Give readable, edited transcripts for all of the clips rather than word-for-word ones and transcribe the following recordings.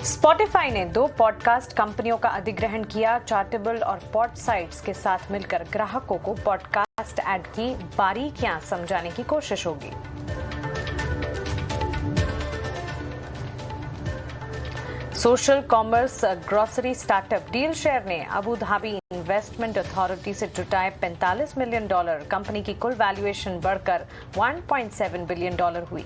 Spotify ने 2 podcast कंपनियों का अधिग्रहण किया। चार्टेबल और पॉड साइट्स के साथ मिलकर ग्राहकों को पॉडकास्ट ऐड की बारीकियां समझाने की कोशिश होगी। Social commerce grocery startup deal share ने अबू धाबी इन्वेस्टमेंट अथॉरिटी से जुटाए $45 मिलियन। कंपनी की कुल वैल्यूएशन बढ़कर $1.7 बिलियन हुई।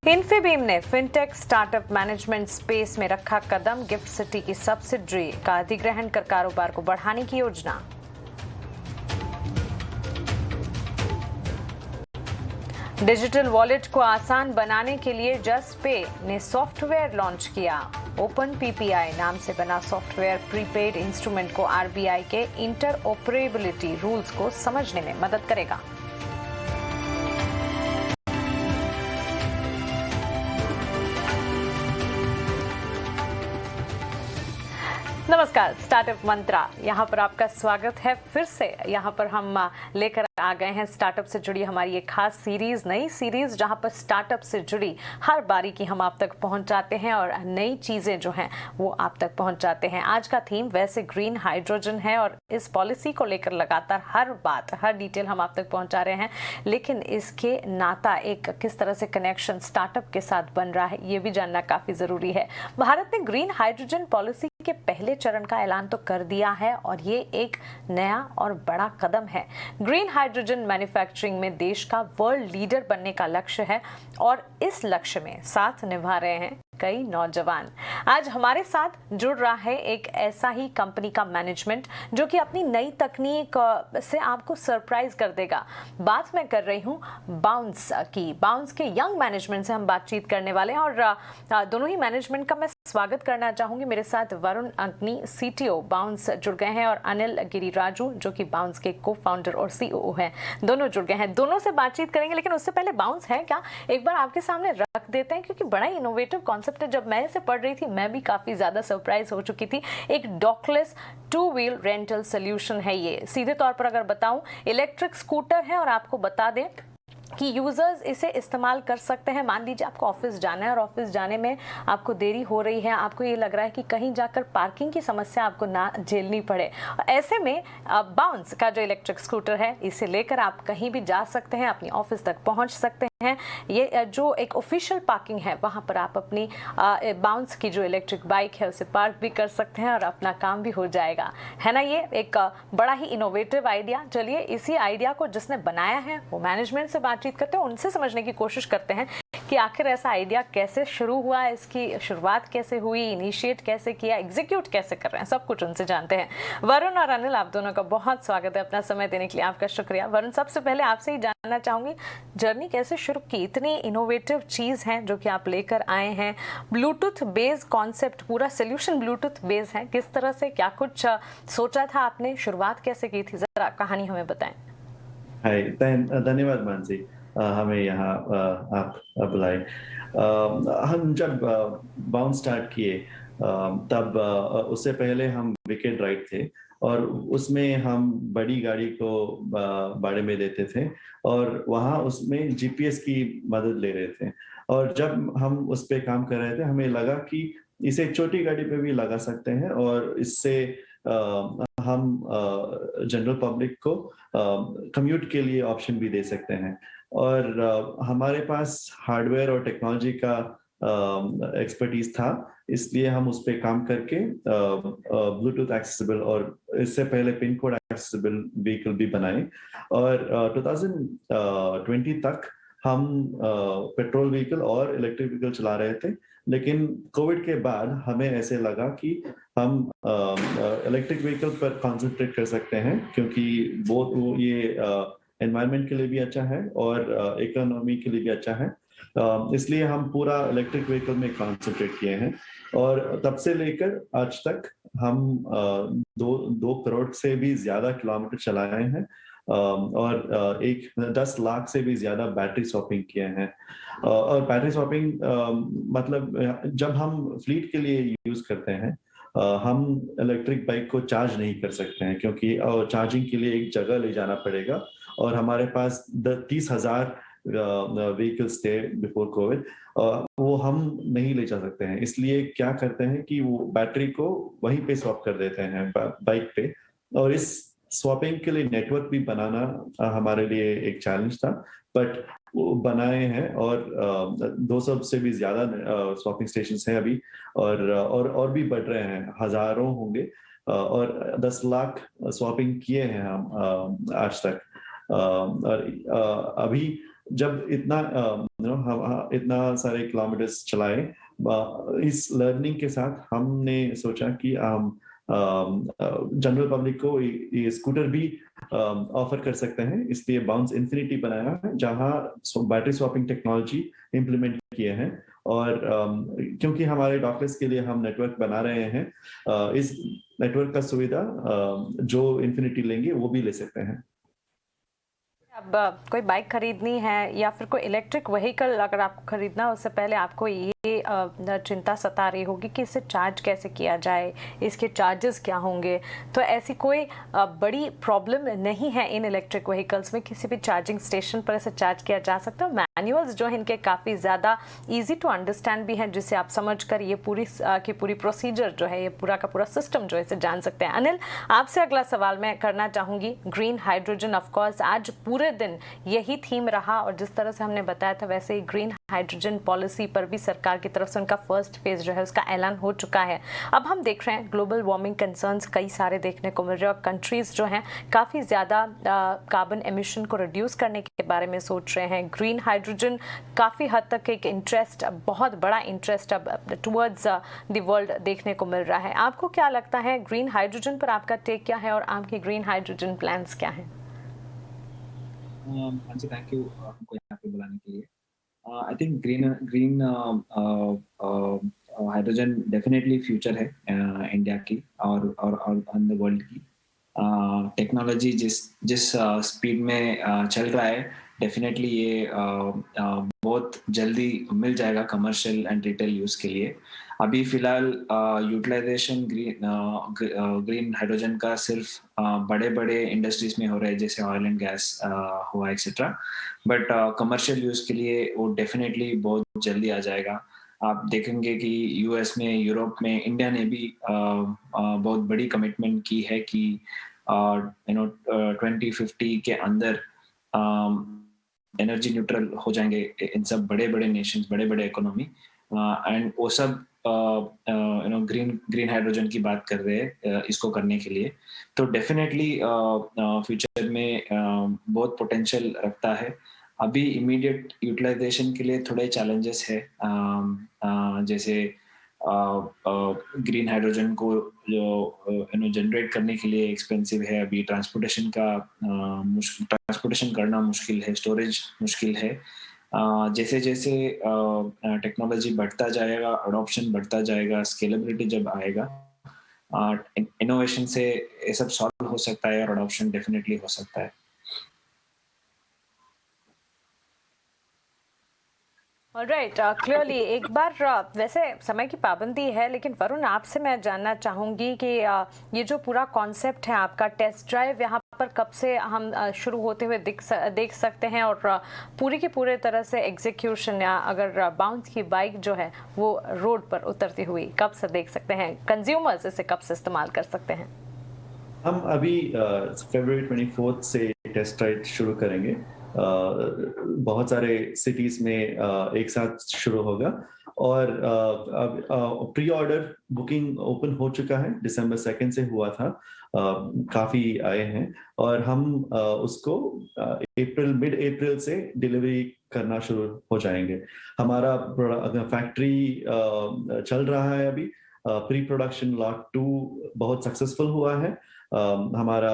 इन्फीबीम ने फिनटेक स्टार्टअप मैनेजमेंट स्पेस में रखा कदम। गिफ्ट सिटी की सब्सिडरी का अधिग्रहण कर कारोबार को बढ़ाने की योजना। डिजिटल वॉलेट को आसान बनाने के लिए जस्ट पे ने सॉफ्टवेयर लॉन्च किया। ओपन पीपीआई नाम से बना सॉफ्टवेयर प्रीपेड इंस्ट्रूमेंट को आरबीआई के इंटरऑपरेबिलिटी रूल्स को समझने में मदद करेगा। नमस्कार, स्टार्टअप मंत्रा यहाँ पर आपका स्वागत है। फिर से यहाँ पर हम लेकर आ गए हैं स्टार्टअप से जुड़ी हमारी एक खास नई सीरीज जहाँ पर स्टार्टअप से जुड़ी हर बारीकी हम आप तक पहुँचाते हैं और नई चीज़ें जो हैं वो आप तक पहुँचाते हैं। आज का थीम वैसे ग्रीन हाइड्रोजन है और इस पॉलिसी को लेकर लगातार हर डिटेल हम आप तक पहुँचा रहे हैं, लेकिन इसके नाता एक किस तरह से कनेक्शन स्टार्टअप के साथ बन रहा है ये भी जानना काफ़ी ज़रूरी है। भारत ने ग्रीन हाइड्रोजन पॉलिसी के पहले चरण का ऐलान तो कर दिया है और ये एक नया और बड़ा कदम है। ग्रीन हाइड्रोजन मैन्युफैक्चरिंग में देश का वर्ल्ड लीडर बनने का लक्ष्य है और इस लक्ष्य में साथ निभा रहे हैं कई नौजवान। आज हमारे साथ जुड़ रहा है एक ऐसा ही कंपनी का मैनेजमेंट जो कि अपनी नई तकनीक से आपको सरप्राइज कर देगा। बात मैं कर रही हूँ बाउंस की। बाउंस के यंग मैनेजमेंट से हम बातचीत करने वाले हैं और दोनों ही मैनेजमेंट का मैं स्वागत करना चाहूंगी। मेरे साथ वरुण अंकनी सीटीओ बाउंस जुड़ गए हैं और अनिल गिरिराजू जो कि बाउंस के को फाउंडर और सीईओ हैं, दोनों जुड़ गए हैं। दोनों से बातचीत करेंगे, लेकिन उससे पहले बाउंस है क्या एक बार आपके सामने रख देते हैं, क्योंकि बड़ा इनोवेटिव कॉन्सेप्ट है। जब मैं इसे पढ़ रही थी मैं भी काफी ज्यादा सरप्राइज हो चुकी थी। एक डॉकलेस 2 व्हील रेंटल सोल्यूशन है ये। सीधे तौर पर अगर बताऊं, इलेक्ट्रिक स्कूटर है और आपको बता दें कि यूजर्स इसे इस्तेमाल कर सकते हैं। मान लीजिए आपको ऑफिस जाना है और ऑफिस जाने में आपको देरी हो रही है, आपको ये लग रहा है कि कहीं जाकर पार्किंग की समस्या आपको ना झेलनी पड़े। ऐसे में बाउंस का जो इलेक्ट्रिक स्कूटर है इसे लेकर आप कहीं भी जा सकते हैं, अपनी ऑफिस तक पहुंच सकते हैं। ये जो एक ऑफिशियल पार्किंग है वहां पर आप अपनी बाउंस की जो इलेक्ट्रिक बाइक है उसे पार्क भी कर सकते हैं और अपना काम भी हो जाएगा, है ना। ये एक बड़ा ही इनोवेटिव आइडिया। चलिए इसी आइडिया को जिसने बनाया है वो मैनेजमेंट से बातचीत करते हैं, उनसे समझने की कोशिश करते हैं कि आखिर ऐसा आइडिया कैसे शुरू हुआ, इसकी शुरुआत कैसे हुई, इनिशिएट कैसे किया, एग्जीक्यूट कैसे कर रहे हैं, सब कुछ उनसे जानते हैं। वरुण और अनिल, आप दोनों का बहुत स्वागत है। अपना समय देने के लिए आपका शुक्रिया। वरुण, सबसे पहले आपसे ही जानना चाहूंगी जर्नी कैसे शुरू की। इतनी इनोवेटिव चीज है जो कि आप लेकर आए हैं, ब्लूटूथ बेस कॉन्सेप्ट, पूरा सोल्यूशन ब्लूटूथ बेस है। किस तरह से, क्या कुछ सोचा था आपने, शुरुआत कैसे की थी, जरा कहानी हमें बताएं। हाय, धन्यवाद मानसी, हमें यहाँ आप बुलाए। हम जब बाउंस स्टार्ट किए तब उससे पहले हम विकेट राइड थे और उसमें हम बड़ी गाड़ी को भाड़े में देते थे और वहाँ उसमें जीपीएस की मदद ले रहे थे। और जब हम उस पे काम कर रहे थे हमें लगा कि इसे छोटी गाड़ी पे भी लगा सकते हैं और इससे हम जनरल पब्लिक को कम्यूट के लिए ऑप्शन भी दे सकते हैं। और हमारे पास हार्डवेयर और टेक्नोलॉजी का एक्सपर्टीज था, इसलिए हम उस पर काम करके ब्लूटूथ एक्सेसिबल और इससे पहले पिन कोड एक्सेसिबल व्हीकल भी बनाए। और 2020 तक हम पेट्रोल व्हीकल और इलेक्ट्रिक व्हीकल चला रहे थे, लेकिन कोविड के बाद हमें ऐसे लगा कि हम इलेक्ट्रिक व्हीकल पर कॉन्सेंट्रेट कर सकते हैं, क्योंकि वो ये एनवायरनमेंट के लिए भी अच्छा है और इकोनॉमी के लिए भी अच्छा है। इसलिए हम पूरा इलेक्ट्रिक व्हीकल में कॉन्सेंट्रेट किए हैं और तब से लेकर आज तक हम 2 करोड़ से भी ज्यादा किलोमीटर चलाए हैं और 10 लाख से भी ज्यादा बैटरी स्वैपिंग किए हैं। और बैटरी स्वैपिंग मतलब जब हम फ्लीट के लिए यूज करते हैं, हम इलेक्ट्रिक बाइक को चार्ज नहीं कर सकते हैं, क्योंकि चार्जिंग के लिए एक जगह ले जाना पड़ेगा और हमारे पास 30,000 व्हीकल्स थे बिफोर कोविड, वो हम नहीं ले जा सकते हैं। इसलिए क्या करते हैं कि वो बैटरी को वहीं पे स्वैप कर देते हैं बाइक पे, और इस स्वैपिंग के लिए नेटवर्क भी बनाना हमारे लिए एक चैलेंज था, बट वो बनाए हैं। और 200 से भी ज्यादा स्वैपिंग स्टेशन हैं अभी, और भी बढ़ रहे हैं, हजारों होंगे, और 10 लाख स्वैपिंग किए हैं हम आज तक। और अभी जब इतना हम इतना सारे किलोमीटर्स चलाए, इस लर्निंग के साथ हमने सोचा कि हम जनरल पब्लिक को ये स्कूटर भी ऑफर कर सकते हैं। इसलिए बाउंस इन्फिनिटी बनाया है, जहां बैटरी स्वैपिंग टेक्नोलॉजी इंप्लीमेंट किए हैं। और क्योंकि हमारे डॉक्टर्स के लिए हम नेटवर्क बना रहे हैं, इस नेटवर्क का सुविधा जो इन्फिनिटी लेंगे वो भी ले सकते हैं। अब कोई बाइक खरीदनी है या फिर कोई इलेक्ट्रिक व्हीकल अगर आपको खरीदना है, उससे पहले आपको ये चिंता सता रही होगी कि इसे चार्ज कैसे किया जाए, इसके चार्जेस क्या होंगे। तो ऐसी कोई बड़ी प्रॉब्लम नहीं है इन इलेक्ट्रिक व्हीकल्स में, किसी भी चार्जिंग स्टेशन पर इसे चार्ज किया जा सकता है। मैनुअल्स जो है इनके काफ़ी ज़्यादा इजी टू अंडरस्टैंड भी हैं, जिससे आप समझकर ये पूरी प्रोसीजर जो है, ये पूरा का पूरा सिस्टम जो है इसे जान सकते हैं। अनिल, आपसे अगला सवाल मैं करना चाहूँगी। ग्रीन हाइड्रोजन, ऑफकोर्स आज पूरे दिन यही थीम रहा, और जिस तरह से हमने बताया था वैसे ही ग्रीन हाइड्रोजन पॉलिसी पर भी सरकार की तरफ से उनका फर्स्ट फेज जो है उसका ऐलान हो चुका है। अब हम देख रहे हैं ग्लोबल वार्मिंग कंसर्न्स कई सारे देखने को मिल रहे हैं, और कंट्रीज जो हैं काफ़ी ज़्यादा कार्बन एमिशन को रिड्यूस करने के बारे में सोच रहे हैं। ग्रीन हाइड्रोजन काफ़ी हद तक एक इंटरेस्ट, बहुत बड़ा इंटरेस्ट अब टुवर्ड्स द वर्ल्ड देखने को मिल रहा है। आपको क्या लगता है ग्रीन हाइड्रोजन पर आपका टेक क्या है, और आपकी ग्रीन हाइड्रोजन प्लान्स क्या हैं? हाँ जी, थैंक यू हमको यहाँ पे बुलाने के लिए। I think green hydrogen definitely future है इंडिया की और द वर्ल्ड की। टेक्नोलॉजी जिस स्पीड में चल रहा है, डेफिनेटली ये बहुत जल्दी मिल जाएगा कमर्शियल एंड रिटेल यूज़ के लिए। अभी फिलहाल यूटिलाइजेशन ग्रीन हाइड्रोजन का सिर्फ बड़े बड़े इंडस्ट्रीज में हो रहा है, जैसे ऑयल एंड गैस हुआ एक्सेट्रा, बट कमर्शियल यूज़ के लिए वो डेफिनेटली बहुत जल्दी आ जाएगा। आप देखेंगे कि यूएस में, यूरोप में, इंडिया ने भी बहुत बड़ी कमिटमेंट की है कि 2050 के अंदर एनर्जी न्यूट्रल हो जाएंगे इन सब बड़े बड़े नेशंस, बड़े बड़े इकोनॉमी, एंड वो सब ग्रीन हाइड्रोजन की बात कर रहे हैं इसको करने के लिए। तो डेफिनेटली फ्यूचर में बहुत पोटेंशियल रखता है। अभी इमीडिएट यूटिलाइजेशन के लिए थोड़े चैलेंजेस है, जैसे ग्रीन हाइड्रोजन को जो जनरेट करने के लिए एक्सपेंसिव है। अभी ट्रांसपोर्टेशन करना मुश्किल है, स्टोरेज मुश्किल है। जैसे जैसे टेक्नोलॉजी बढ़ता जाएगा, अडॉप्शन बढ़ता जाएगा, स्केलेबिलिटी जब आएगा, इनोवेशन से ये सब सॉल्व हो सकता है और अडॉप्शन डेफिनेटली हो सकता है। ऑलराइट, क्लियरली एक बार वैसे समय की पाबंदी है, लेकिन वरुण आपसे मैं जानना चाहूँगी कि ये जो पूरा कॉन्सेप्ट है आपका, टेस्ट ड्राइव यहाँ पर कब से हम शुरू होते हुए देख सकते हैं, और पूरी की पूरे तरह से एग्जीक्यूशन, या अगर बाउंस की बाइक जो है वो रोड पर उतरती हुई कब से देख सकते हैं, कंज्यूमर्स इसे कब से इस्तेमाल कर सकते हैं? हम अभी फरवरी 24 से टेस्ट ड्राइव शुरू करेंगे। बहुत सारे सिटीज में एक साथ शुरू होगा, और अब प्री ऑर्डर बुकिंग ओपन हो चुका है, दिसंबर 2 से हुआ था। काफी आए हैं, और हम उसको मिड अप्रैल से डिलीवरी करना शुरू हो जाएंगे। हमारा फैक्ट्री चल रहा है अभी। प्री प्रोडक्शन लॉट 2 बहुत सक्सेसफुल हुआ है। हमारा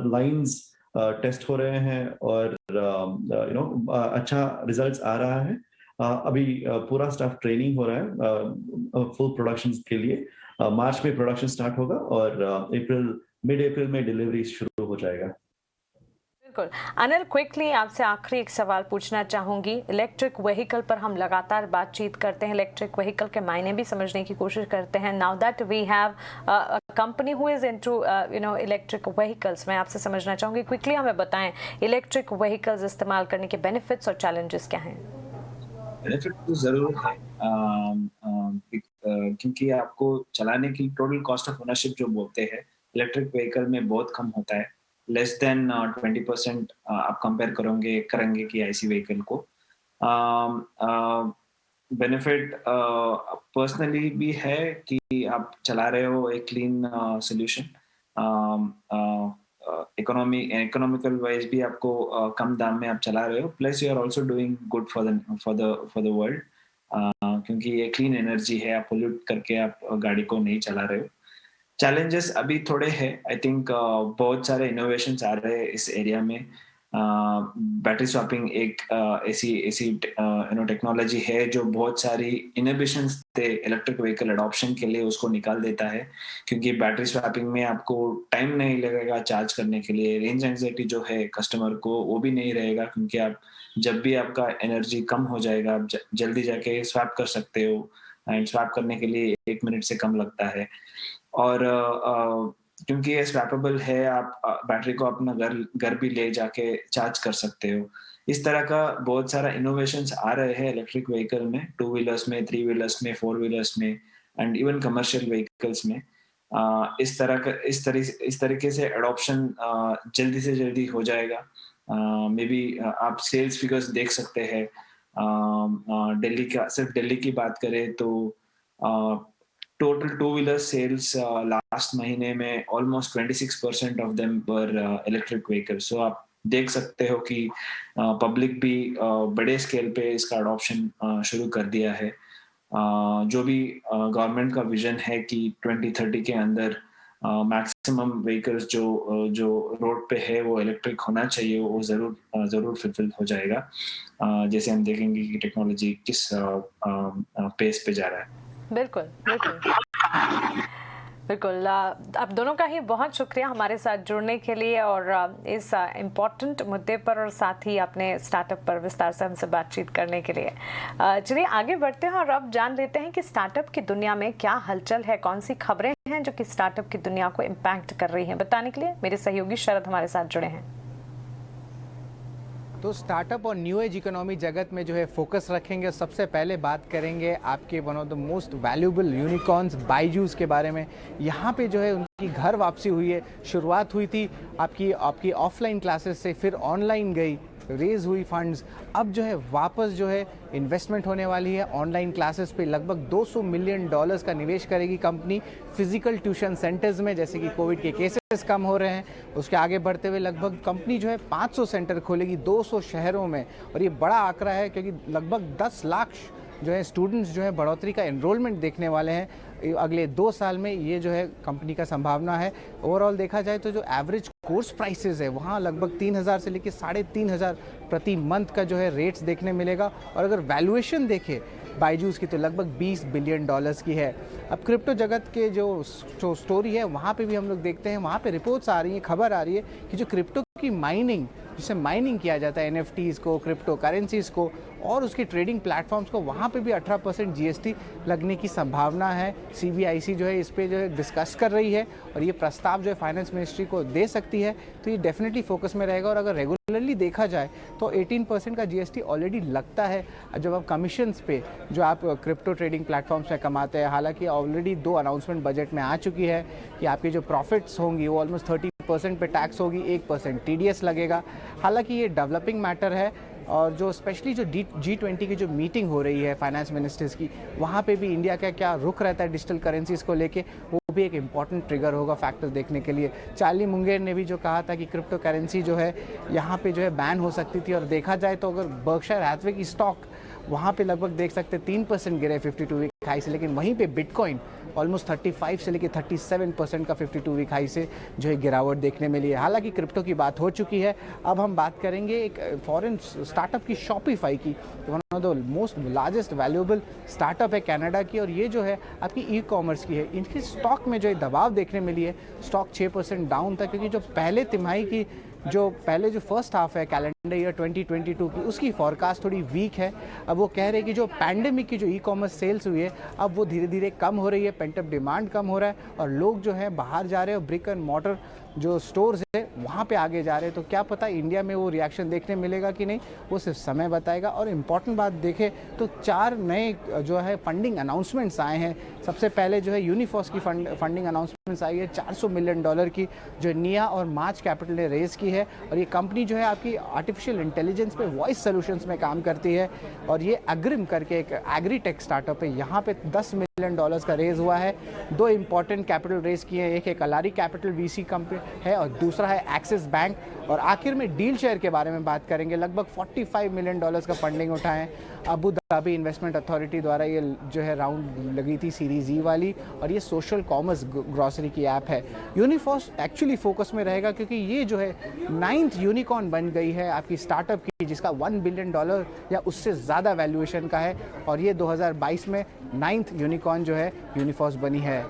लाइंस टेस्ट हो रहे हैं, और अच्छा रिजल्ट्स आ रहा है। अभी पूरा स्टाफ ट्रेनिंग हो रहा है फुल प्रोडक्शन के लिए। मार्च में प्रोडक्शन स्टार्ट होगा, और मिड अप्रैल में डिलीवरी शुरू हो जाएगा। बिल्कुल। अनिल, क्विकली आपसे आखिरी एक सवाल पूछना चाहूंगी। इलेक्ट्रिक व्हीकल पर हम लगातार बातचीत करते हैं, इलेक्ट्रिक व्हीकल के मायने भी समझने की कोशिश करते हैं। Now that we have a company who is into electric vehicles, मैं आपसे समझना चाहूंगी, क्विकली हमें बताएं इलेक्ट्रिक व्हीकल्स इस्तेमाल करने के बेनिफिट्स और चैलेंजेस क्या हैं? बेनिफिट तो ज़रूर है, क्योंकि आपको चलाने की टोटल कॉस्ट ऑफ ओनरशिप जो बोलते हैं, इलेक्ट्रिक व्हीकल में बहुत कम होता है। लेस देन 20% आप कंपेयर करेंगे कि आईसी व्हीकल को। बेनिफिट पर्सनली भी है कि आप चला रहे हो एक क्लीन सॉल्यूशन। इकोनॉमिकल वाइज भी आपको कम दाम में आप चला रहे हो, plus you are also doing good for the world, क्योंकि ये क्लीन एनर्जी है, आप पोल्यूट करके आप गाड़ी को नहीं चला रहे हो। चैलेंजेस अभी थोड़े हैं, आई थिंक बहुत सारे इनोवेशंस आ रहे हैं इस एरिया में। बैटरी स्वैपिंग एक ऐसी टेक्नोलॉजी है जो बहुत सारी इनहिबिशंस थे इलेक्ट्रिक व्हीकल अडॉप्शन के लिए, उसको निकाल देता है, क्योंकि बैटरी स्वैपिंग में आपको टाइम नहीं लगेगा चार्ज करने के लिए। रेंज एंग्जाइटी जो है कस्टमर को वो भी नहीं रहेगा, क्योंकि आप जब भी आपका एनर्जी कम हो जाएगा आप जल्दी जाके स्वैप कर सकते हो, एंड स्वैप करने के लिए 1 मिनट से कम लगता है। और क्योंकि ये स्वैपेबल है, आप बैटरी को अपना घर भी ले जाके चार्ज कर सकते हो। इस तरह का बहुत सारा इनोवेशंस आ रहे हैं इलेक्ट्रिक व्हीकल में, 2 व्हीलर्स में, 3 व्हीलर्स में, 4 व्हीलर्स में, एंड इवन कमर्शियल व्हीकल्स में। इस तरीके से अडॉप्शन जल्दी से जल्दी हो जाएगा। मे बी आप सेल्स फिगर्स देख सकते हैं। सिर्फ दिल्ली की बात करें तो टोटल 2 व्हीलर सेल्स लास्ट महीने में almost 26% of them were electric vehicles. So आप देख सकते हो कि पब्लिक भी बड़े स्केल पे इसका अडॉप्शन शुरू कर दिया है। जो भी गवर्नमेंट का विजन है कि 2030 के अंदर मैक्सिमम व्हीकल्स जो रोड पे है वो इलेक्ट्रिक होना चाहिए, वो जरूर फुलफिल हो जाएगा, जैसे हम देखेंगे कि टेक्नोलॉजी किस पेस पे जा रहा है। बिल्कुल बिल्कुल बिल्कुल। आप दोनों का ही बहुत शुक्रिया हमारे साथ जुड़ने के लिए और इस इम्पोर्टेंट मुद्दे पर और साथ ही अपने स्टार्टअप पर विस्तार से हमसे बातचीत करने के लिए। चलिए आगे बढ़ते हैं और अब जान लेते हैं कि स्टार्टअप की दुनिया में क्या हलचल है, कौन सी खबरें हैं जो कि स्टार्टअप की दुनिया को इम्पैक्ट कर रही हैं। बताने के लिए मेरे सहयोगी शरद हमारे साथ जुड़े हैं। तो स्टार्टअप और न्यू एज इकोनॉमी जगत में जो है फोकस रखेंगे। सबसे पहले बात करेंगे आपके one of the most valuable unicorns Byju's के बारे में। यहाँ पे जो है उनकी घर वापसी हुई है। शुरुआत हुई थी आपकी ऑफलाइन क्लासेस से, फिर ऑनलाइन गई, रेज हुई फंड्स, अब जो है वापस जो है इन्वेस्टमेंट होने वाली है ऑनलाइन क्लासेस पे। लगभग $200 मिलियन का निवेश करेगी कंपनी फिजिकल ट्यूशन सेंटर्स में, जैसे कि कोविड के केसेस कम हो रहे हैं उसके आगे बढ़ते हुए लगभग कंपनी जो है 500 सेंटर खोलेगी 200 शहरों में। और ये बड़ा आंकड़ा है क्योंकि लगभग 10 लाख जो है स्टूडेंट्स जो है बढ़ोतरी का एनरोलमेंट देखने वाले हैं अगले 2 साल में। ये जो है कंपनी का संभावना है। ओवरऑल देखा जाए तो जो एवरेज कोर्स प्राइसेस है वहाँ लगभग 3,000 से लेकर 3,500 प्रति मंथ का जो है रेट्स देखने मिलेगा। और अगर वैल्यूएशन देखें बायजूस की तो लगभग $20 बिलियन की है। अब क्रिप्टो जगत के जो स्टोरी है वहाँ पे भी हम लोग देखते हैं, वहाँ पे रिपोर्ट्स आ रही हैं, खबर आ रही है कि जो क्रिप्टो की माइनिंग, जिसे माइनिंग किया जाता है NFTs को, क्रिप्टो करेंसीज को और उसके ट्रेडिंग प्लेटफॉर्म्स को, वहाँ पे भी 18% GST लगने की संभावना है। CBIC जो है इस पे जो है डिस्कस कर रही है और ये प्रस्ताव जो है फाइनेंस मिनिस्ट्री को दे सकती है, तो ये डेफिनेटली फोकस में रहेगा। और अगर रेगुलरली देखा जाए तो 18% का GST ऑलरेडी लगता है जब आप कमीशंस पे जो आप क्रिप्टो ट्रेडिंग प्लेटफॉर्म्स में कमाते हैं। हालांकि ऑलरेडी 2 अनाउंसमेंट बजट में आ चुकी है कि आपकी जो प्रॉफिट्स होंगी वो ऑलमोस्ट 30% पे टैक्स होगी, 1% TDS लगेगा। हालांकि ये डेवलपिंग मैटर है और जो स्पेशली जो G20 की जो मीटिंग हो रही है फाइनेंस मिनिस्टर्स की, वहाँ पे भी इंडिया का क्या रुख रहता है डिजिटल करेंसीज को लेके, वो भी एक इम्पॉर्टेंट ट्रिगर होगा फैक्टर देखने के लिए। चार्ली मुंगेर ने भी जो कहा था कि क्रिप्टो करेंसी जो है यहाँ पे जो है बैन हो सकती थी। और देखा जाए तो अगर बर्कशायर हैथवे की स्टॉक वहाँ पे लगभग देख सकते 3% गिरे 52 वीक हाई से, लेकिन वहीं पे बिटकॉइन ऑलमोस्ट 35 से लेकर 37% का 52 वीक हाई से जो है गिरावट देखने मिली है। हालांकि क्रिप्टो की बात हो चुकी है, अब हम बात करेंगे एक फॉरेन स्टार्टअप की, शॉपिफाई की। One of the most largest valuable startup है कनाडा की और ये जो है आपकी ई-कॉमर्स की है। इनकी स्टॉक में जो है दबाव देखने मिली है, स्टॉक 6% डाउन था क्योंकि जो पहले तिमाही की जो पहले जो फर्स्ट हाफ है कैलेंडर ईयर 2022 की, उसकी फॉरकास्ट थोड़ी वीक है। अब वो कह रहे हैं कि जो पैंडेमिक की जो ई कॉमर्स सेल्स हुई है अब वो धीरे धीरे कम हो रही है, पेंटअप डिमांड कम हो रहा है और लोग जो है बाहर जा रहे हैं और ब्रिक एंड मॉर्टर जो स्टोर्स है वहाँ पे आगे जा रहे हैं। तो क्या पता इंडिया में वो रिएक्शन देखने मिलेगा कि नहीं, वो सिर्फ समय बताएगा। और इम्पॉर्टेंट बात देखें तो 4 नए जो है फंडिंग अनाउंसमेंट्स आए हैं। सबसे पहले जो है यूनिफॉस की फंडिंग अनाउंसमेंट्स आई है $400 मिलियन की, जो निया और मार्च कैपिटल ने रेज की है। और ये कंपनी जो है आपकी आर्टिफिशियल इंटेलिजेंस पे वॉइस सोल्यूशंस में काम करती है। और ये अग्रिम करके एक एग्रीटेक स्टार्टअप है, यहाँ पे $10 मिलियन का रेज हुआ है। 2 इंपॉर्टेंट कैपिटल रेज किए हैं, एक अलारी कैपिटल वीसी कंपनी है और दूसरा है एक्सिस बैंक। और आखिर में डील शेयर के बारे में बात करेंगे। लगभग $45 मिलियन का फंडिंग उठाएं। अबू धाबी इन्वेस्टमेंट अथॉरिटी द्वारा ये जो है राउंड लगी थी सीरीज ई वाली, और ये सोशल कॉमर्स ग्रॉसरी की ऐप है। यूनिफॉस एक्चुअली फोकस में रहेगा क्योंकि ये जो है 9th यूनिकॉर्न बन गई है आपकी स्टार्टअप की, जिसका $1 बिलियन या उससे ज़्यादा वैल्यूएशन का है। और ये 2022 में 9th यूनिकॉर्न जो है यूनिफॉस बनी है।